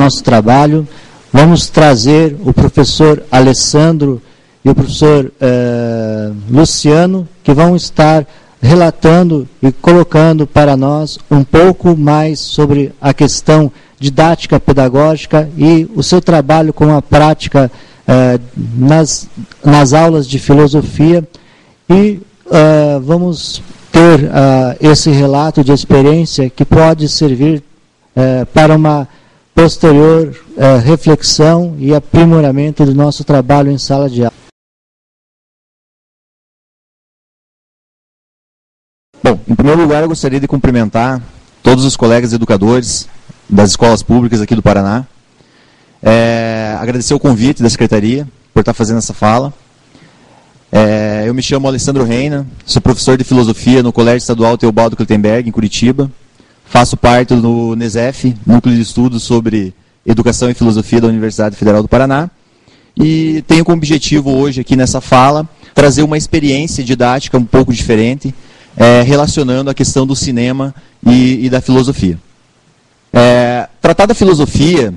nosso trabalho. Vamos trazer o professor Alessandro e o professor Luciano, que vão estar relatando e colocando para nós um pouco mais sobre a questão didática pedagógica e o seu trabalho com a prática nas aulas de filosofia. E vamos ter esse relato de experiência que pode servir para uma posterior reflexão e aprimoramento do nosso trabalho em sala de aula. Bom, em primeiro lugar eu gostaria de cumprimentar todos os colegas educadores das escolas públicas aqui do Paraná. Agradecer o convite da Secretaria por estar fazendo essa fala. Eu me chamo Alessandro Reina, sou professor de Filosofia no Colégio Estadual Teobaldo Klittenberg, em Curitiba. Faço parte do NESEF, Núcleo de Estudos sobre Educação e Filosofia da Universidade Federal do Paraná. E tenho como objetivo hoje aqui nessa fala trazer uma experiência didática um pouco diferente, relacionando a questão do cinema e da filosofia. Tratar da filosofia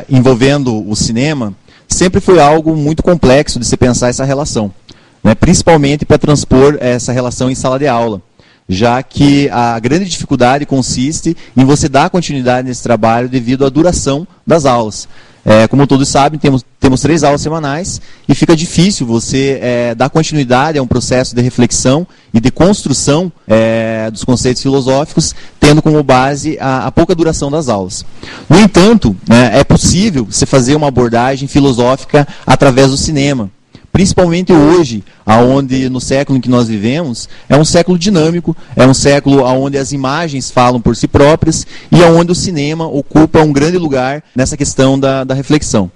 envolvendo o cinema sempre foi algo muito complexo de se pensar essa relação, né? Principalmente para transpor essa relação em sala de aula, já que a grande dificuldade consiste em você dar continuidade nesse trabalho devido à duração das aulas. Como todos sabem, temos 3 aulas semanais e fica difícil você dar continuidade a um processo de reflexão e de construção dos conceitos filosóficos, tendo como base a pouca duração das aulas. No entanto, é possível você fazer uma abordagem filosófica através do cinema. Principalmente hoje, onde no século em que nós vivemos, é um século dinâmico, é um século onde as imagens falam por si próprias e onde o cinema ocupa um grande lugar nessa questão da reflexão.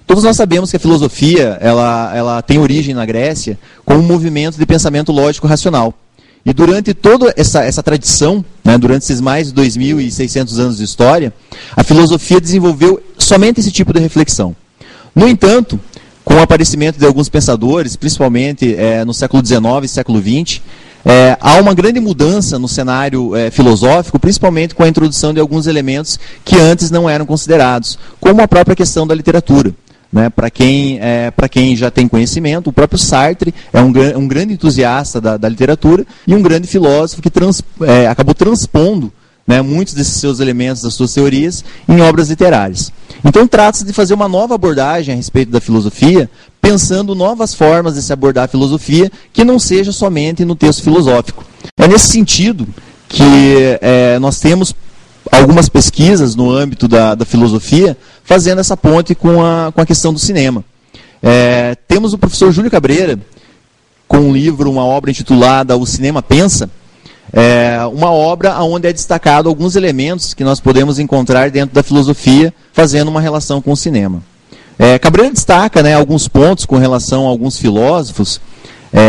Todos nós sabemos que a filosofia ela tem origem na Grécia como um movimento de pensamento lógico-racional. E durante toda essa tradição, né, durante esses mais de 2.600 anos de história, a filosofia desenvolveu somente esse tipo de reflexão. No entanto, com o aparecimento de alguns pensadores, principalmente no século XIX e século XX, há uma grande mudança no cenário filosófico, principalmente com a introdução de alguns elementos que antes não eram considerados, como a própria questão da literatura. Né? Para quem já tem conhecimento, o próprio Sartre é um grande entusiasta da literatura e um grande filósofo que acabou transpondo, né, muitos desses seus elementos, das suas teorias, em obras literárias. Então trata-se de fazer uma nova abordagem a respeito da filosofia, pensando novas formas de se abordar a filosofia, que não seja somente no texto filosófico. É nesse sentido que nós temos algumas pesquisas no âmbito da filosofia, fazendo essa ponte com a questão do cinema. Temos o professor Júlio Cabreira, com um livro, uma obra intitulada O Cinema Pensa, uma obra onde é destacado alguns elementos que nós podemos encontrar dentro da filosofia, fazendo uma relação com o cinema. Cabreira destaca, né, alguns pontos com relação a alguns filósofos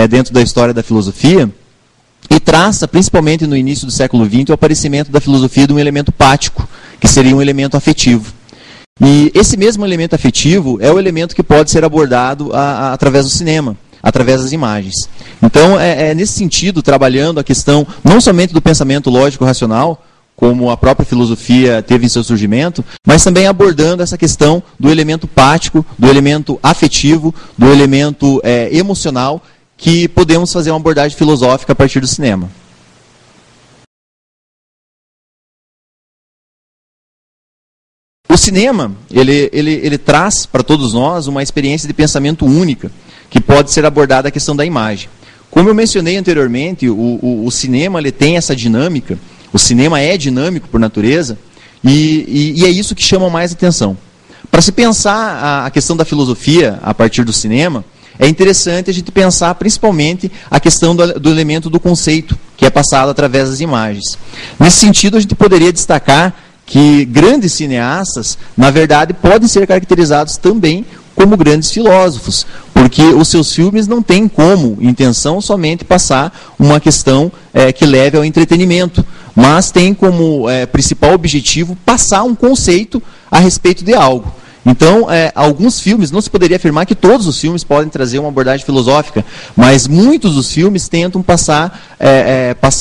dentro da história da filosofia, e traça, principalmente no início do século XX, o aparecimento da filosofia de um elemento pático, que seria um elemento afetivo. E esse mesmo elemento afetivo é o elemento que pode ser abordado através do cinema, através das imagens. Então, nesse sentido, trabalhando a questão não somente do pensamento lógico-racional, como a própria filosofia teve em seu surgimento, mas também abordando essa questão do elemento pático, do elemento afetivo, do elemento emocional, que podemos fazer uma abordagem filosófica a partir do cinema. O cinema, ele traz para todos nós uma experiência de pensamento única, que pode ser abordada a questão da imagem. Como eu mencionei anteriormente, o cinema ele tem essa dinâmica, o cinema é dinâmico por natureza, e é isso que chama mais atenção. Para se pensar a questão da filosofia a partir do cinema, é interessante a gente pensar principalmente a questão do elemento do conceito, que é passado através das imagens. Nesse sentido, a gente poderia destacar que grandes cineastas, na verdade, podem ser caracterizados também como grandes filósofos, porque os seus filmes não têm como intenção somente passar uma questão que leve ao entretenimento, mas tem como principal objetivo passar um conceito a respeito de algo. Então, alguns filmes, não se poderia afirmar que todos os filmes podem trazer uma abordagem filosófica, mas muitos dos filmes tentam passar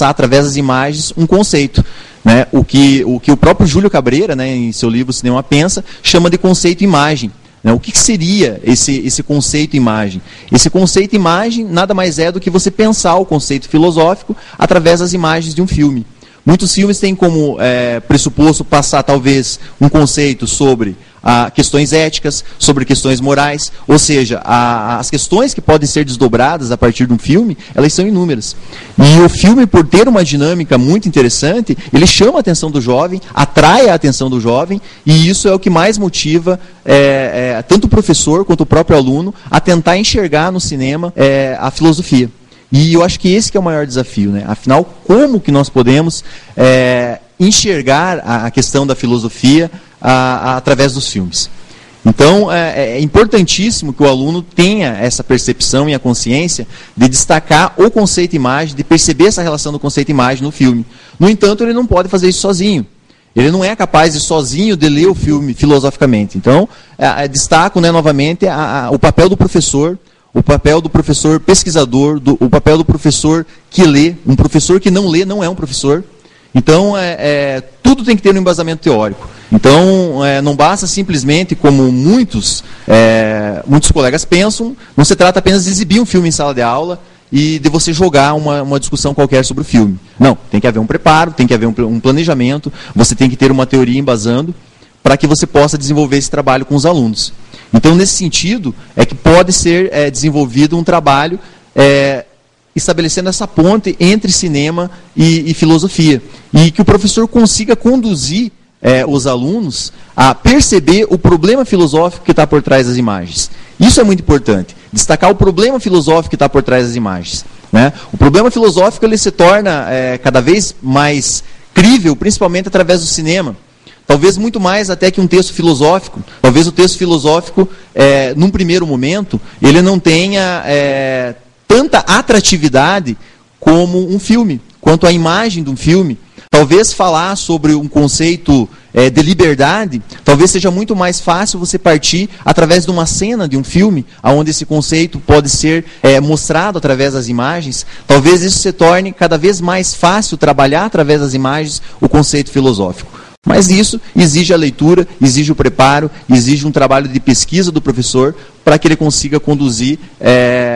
através das imagens um conceito. né, o que o próprio Júlio Cabreira, né, em seu livro Cinema Pensa, chama de conceito imagem. Né? O que seria esse conceito imagem? Esse conceito imagem nada mais é do que você pensar o conceito filosófico através das imagens de um filme. Muitos filmes têm como pressuposto passar, talvez, um conceito sobre questões éticas, sobre questões morais, ou seja, as questões que podem ser desdobradas a partir de um filme, elas são inúmeras. E o filme, por ter uma dinâmica muito interessante, ele chama a atenção do jovem, atrai a atenção do jovem, e isso é o que mais motiva tanto o professor quanto o próprio aluno a tentar enxergar no cinema a filosofia. E eu acho que esse que é o maior desafio, né? Afinal, como que nós podemos enxergar a questão da filosofia através dos filmes? Então, é importantíssimo que o aluno tenha essa percepção e a consciência de destacar o conceito imagem, de perceber essa relação do conceito imagem no filme. No entanto, ele não pode fazer isso sozinho. Ele não é capaz de sozinho de ler o filme filosoficamente. Então, destaco, né, novamente o papel do professor, o papel do professor pesquisador, o papel do professor que lê. Um professor que não lê não é um professor. Então, tudo tem que ter um embasamento teórico. Então, não basta simplesmente, como muitos colegas pensam, não se trata apenas de exibir um filme em sala de aula e de você jogar uma discussão qualquer sobre o filme. Não, tem que haver um preparo, tem que haver um planejamento, você tem que ter uma teoria embasando para que você possa desenvolver esse trabalho com os alunos. Então, nesse sentido, é que pode ser desenvolvido um trabalho estabelecendo essa ponte entre cinema e filosofia. E que o professor consiga conduzir os alunos a perceber o problema filosófico que está por trás das imagens. Isso é muito importante. Destacar o problema filosófico que está por trás das imagens. Né? O problema filosófico ele se torna cada vez mais crível, principalmente através do cinema. Talvez muito mais até que um texto filosófico. Talvez o texto filosófico, num primeiro momento, ele não tenha tanta atratividade como um filme, quanto a imagem de um filme. Talvez falar sobre um conceito de liberdade, talvez seja muito mais fácil você partir através de uma cena de um filme, onde esse conceito pode ser mostrado através das imagens. Talvez isso se torne cada vez mais fácil trabalhar através das imagens o conceito filosófico. Mas isso exige a leitura, exige o preparo, exige um trabalho de pesquisa do professor para que ele consiga conduzir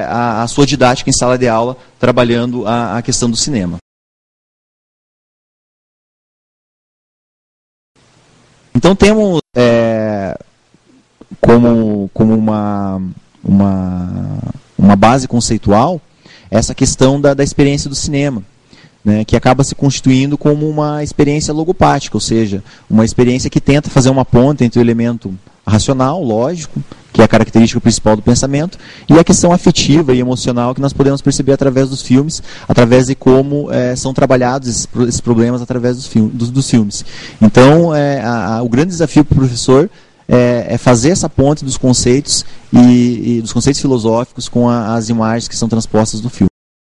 a sua didática em sala de aula, trabalhando a questão do cinema. Então temos como uma base conceitual essa questão da experiência do cinema. Né, que acaba se constituindo como uma experiência logopática, ou seja, uma experiência que tenta fazer uma ponte entre o elemento racional, lógico, que é a característica principal do pensamento, e a questão afetiva e emocional que nós podemos perceber através dos filmes, através de como são trabalhados esses problemas através dos filmes. Então, o grande desafio para o professor é fazer essa ponte dos conceitos e dos conceitos filosóficos com as imagens que são transpostas no filme.